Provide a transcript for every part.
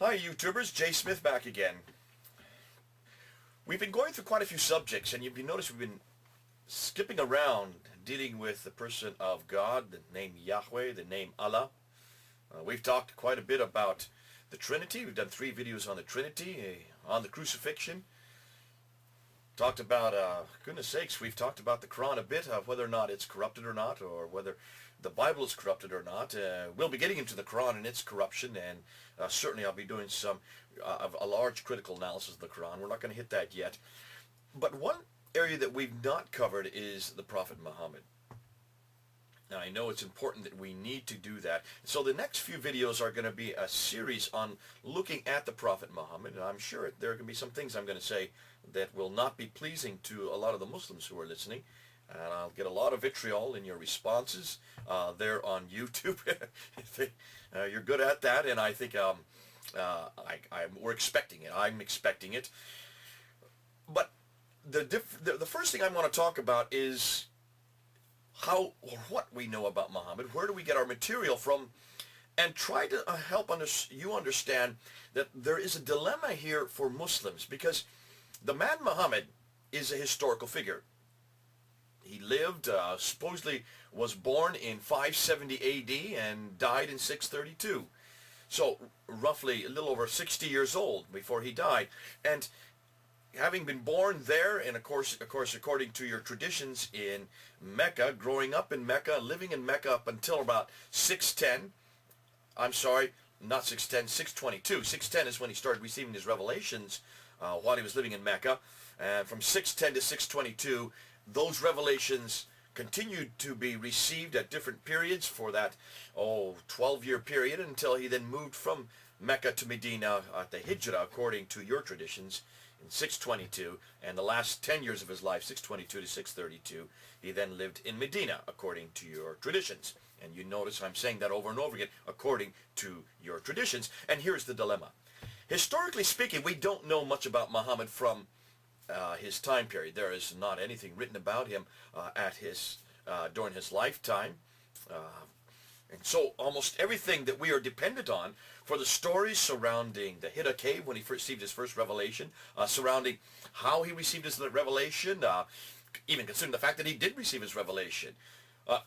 Hi YouTubers, Jay Smith back again. We've been going through quite a few subjects, and you've noticed we've been skipping around dealing with the person of God, the name Yahweh, the name Allah. We've talked quite a bit about the Trinity. We've done 3 videos on the Trinity, on the crucifixion. Talked about, goodness sakes, we've talked about the Quran a bit, of whether or not it's corrupted or not, or whether the Bible is corrupted or not. We'll be getting into the Quran and its corruption, and certainly I'll be doing a large critical analysis of the Quran. We're not going to hit that yet. But one area that we've not covered is the Prophet Muhammad. Now, I know it's important that we need to do that. So the next few videos are going to be a series on looking at the Prophet Muhammad, and I'm sure there are going to be some things I'm going to say that will not be pleasing to a lot of the Muslims who are listening. And I'll get a lot of vitriol in your responses there on YouTube. You're good at that, and I think we're expecting it. I'm expecting it. But the first thing I want to talk about is how or what we know about Muhammad. Where do we get our material from? And try to help you understand that there is a dilemma here for Muslims, because the man Muhammad is a historical figure. He lived, supposedly was born in 570 AD and died in 632. So roughly a little over 60 years old before he died. And having been born there, and of course, according to your traditions in Mecca, growing up in Mecca, living in Mecca up until about 610, I'm sorry, not 610, 622. 610 is when he started receiving his revelations while he was living in Mecca. And from 610 to 622, those revelations continued to be received at different periods for that 12-year period, until he then moved from Mecca to Medina at the Hijrah, according to your traditions, in 622, and the last 10 years of his life, 622 to 632, he then lived in Medina, according to your traditions. And you notice I'm saying that over and over again, according to your traditions. And here's the dilemma. Historically speaking, we don't know much about Muhammad from his time period. There is not anything written about him during his lifetime. And so almost everything that we are dependent on for the stories surrounding the Hira cave when he first received his first revelation, surrounding how he received his revelation, even considering the fact that he did receive his revelation,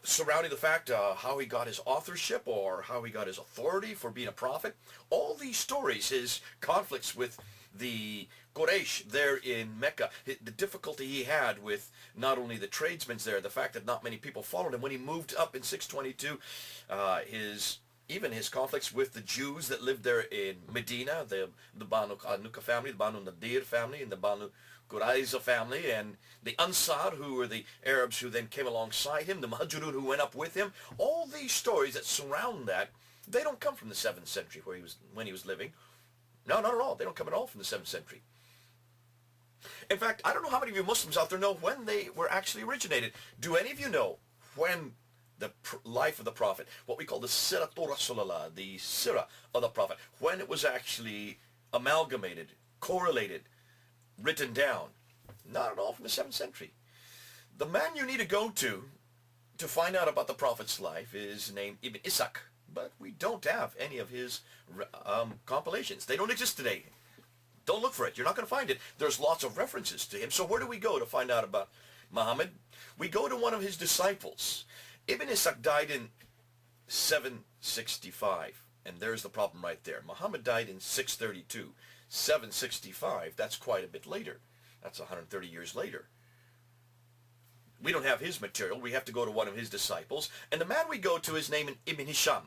surrounding the fact how he got his authorship or how he got his authority for being a prophet. All these stories, his conflicts with the Quraysh there in Mecca, the difficulty he had with not only the tradesmen there, the fact that not many people followed him when he moved up in 622, even his conflicts with the Jews that lived there in Medina, the Banu Qanuqa family, the Banu Nadir family, and the Banu Qurayza family, and the Ansar, who were the Arabs who then came alongside him, the Muhajirun who went up with him. All these stories that surround that, they don't come from the 7th century when he was living. No, not at all. They don't come at all from the 7th century. In fact, I don't know how many of you Muslims out there know when they were actually originated. Do any of you know when the life of the Prophet, what we call the Siratul Rasulullah, the Sirah of the Prophet, when it was actually amalgamated, correlated, written down? Not at all from the 7th century. The man you need to go to find out about the Prophet's life is named Ibn Ishaq, but we don't have any of his compilations. They don't exist today. Don't look for it. You're not going to find it. There's lots of references to him. So where do we go to find out about Muhammad? We go to one of his disciples. Ibn Ishaq died in 765, and there's the problem right there. Muhammad died in 632. 765, that's quite a bit later. That's 130 years later. We don't have his material. We have to go to one of his disciples. And the man we go to is named Ibn Hisham.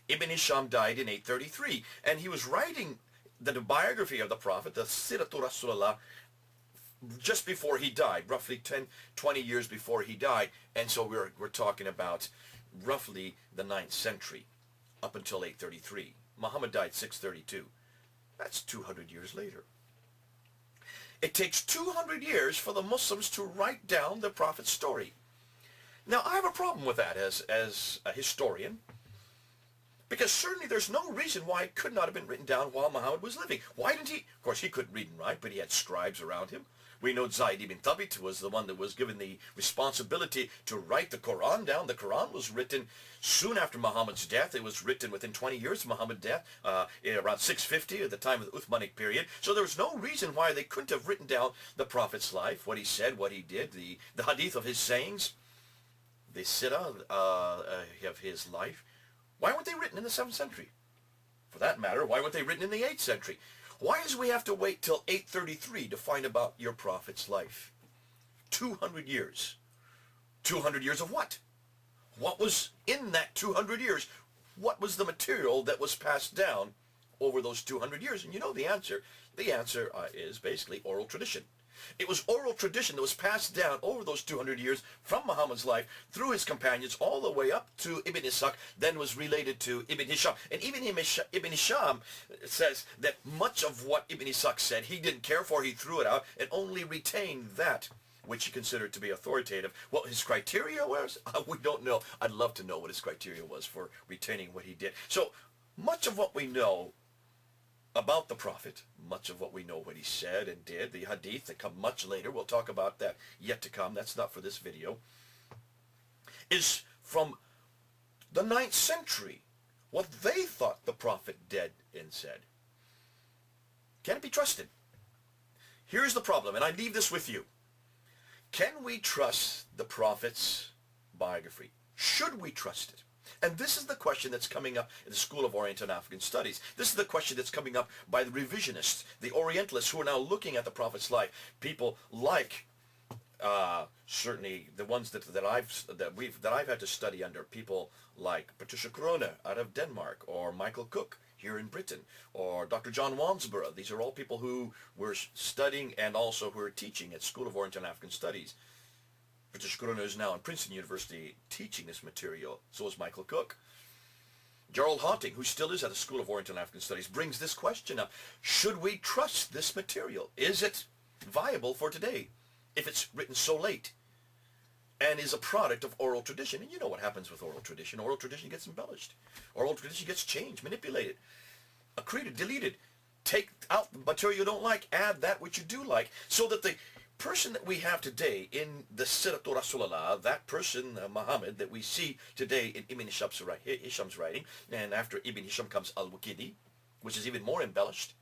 Ibn Hisham died in 833, and he was writing the biography of the Prophet, the Siratul Rasulullah, just before he died, roughly 20 years before he died. And so we're talking about roughly the 9th century, up until 833. Muhammad died 632. That's 200 years later. It takes 200 years for the Muslims to write down the Prophet's story. Now, I have a problem with that as a historian, because certainly there's no reason why it could not have been written down while Muhammad was living. Why didn't he? Of course, he couldn't read and write, but he had scribes around him We know Zayd ibn Thabit was the one that was given the responsibility to write the Quran down. The Quran was written soon after Muhammad's death. It was written within 20 years of Muhammad's death, around 650 at the time of the Uthmanic period. So there was no reason why they couldn't have written down the Prophet's life, what he said, what he did, the hadith of his sayings, the sirah of his life. Why weren't they written in the 7th century? For that matter, why weren't they written in the 8th century? Why does we have to wait till 833 to find about your prophet's life? 200 years. 200 years of what? What was in that 200 years? What was the material that was passed down over those 200 years? And you know the answer. The answer is basically oral tradition. It was oral tradition that was passed down over those 200 years from Muhammad's life through his companions all the way up to Ibn Ishaq, then was related to Ibn Hisham. And even Ibn Hisham says that much of what Ibn Ishaq said he didn't care for, he threw it out and only retained that which he considered to be authoritative. What his criteria was, we don't know. I'd love to know what his criteria was for retaining what he did. So much of what we know about the Prophet, much of what we know what he said and did, the hadith that come much later, we'll talk about that yet to come, that's not for this video, is from the 9th century, what they thought the Prophet did and said. Can it be trusted? Here's the problem, and I leave this with you. Can we trust the Prophet's biography? Should we trust it? And this is the question that's coming up in the School of Orient and African Studies. This is the question that's coming up by the revisionists, the Orientalists who are now looking at the Prophet's life. People like, certainly the ones that I've had to study under, people like Patricia Corona out of Denmark, or Michael Cook here in Britain, or Dr. John Wansborough. These are all people who were studying and also who are teaching at School of Orient and African Studies. Patricia Corona is now in Princeton University teaching this material. So is Michael Cook. Gerald Hawting, who still is at the School of Orient and African Studies, brings this question up. Should we trust this material? Is it viable for today if it's written so late and is a product of oral tradition? And you know what happens with oral tradition. Oral tradition gets embellished. Oral tradition gets changed, manipulated, accreted, deleted. Take out the material you don't like, add that which you do like, so that the person that we have today in the Siratul Rasulullah, that person, Mohamed, that we see today in Ibn Hisham's writing, and after Ibn Hisham comes Al-Waqidi, which is even more embellished,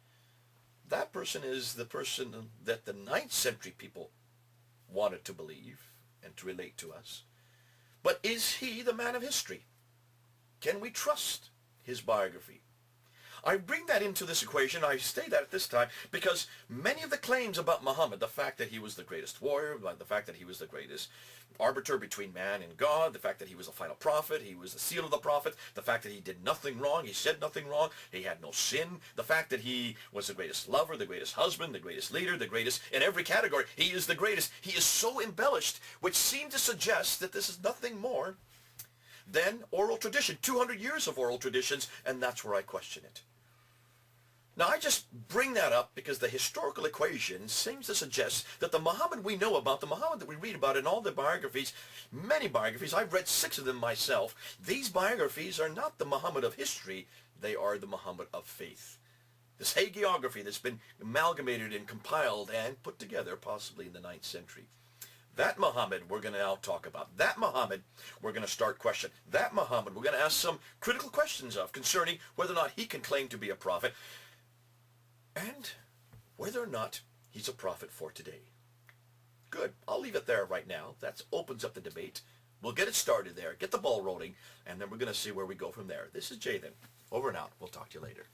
that person is the person that the 9th century people wanted to believe and to relate to us. But is he the man of history? Can we trust his biography? I bring that into this equation, I say that at this time, because many of the claims about Muhammad, the fact that he was the greatest warrior, the fact that he was the greatest arbiter between man and God, the fact that he was the final prophet, he was the seal of the prophet, the fact that he did nothing wrong, he said nothing wrong, he had no sin, the fact that he was the greatest lover, the greatest husband, the greatest leader, the greatest in every category, he is the greatest. He is so embellished, which seemed to suggest that this is nothing more than oral tradition, 200 years of oral traditions, and that's where I question it. Now, I just bring that up because the historical equation seems to suggest that the Muhammad we know about, the Muhammad that we read about in all the biographies, many biographies, I've read 6 of them myself, these biographies are not the Muhammad of history, they are the Muhammad of faith. This hagiography that's been amalgamated and compiled and put together possibly in the 9th century. That Muhammad we're going to now talk about. That Muhammad we're going to start questioning. That Muhammad we're going to ask some critical questions of concerning whether or not he can claim to be a prophet, and whether or not he's a prophet for today. Good. I'll leave it there right now. That opens up the debate. We'll get it started there, get the ball rolling, and then we're going to see where we go from there. This is Jay then. Over and out. We'll talk to you later.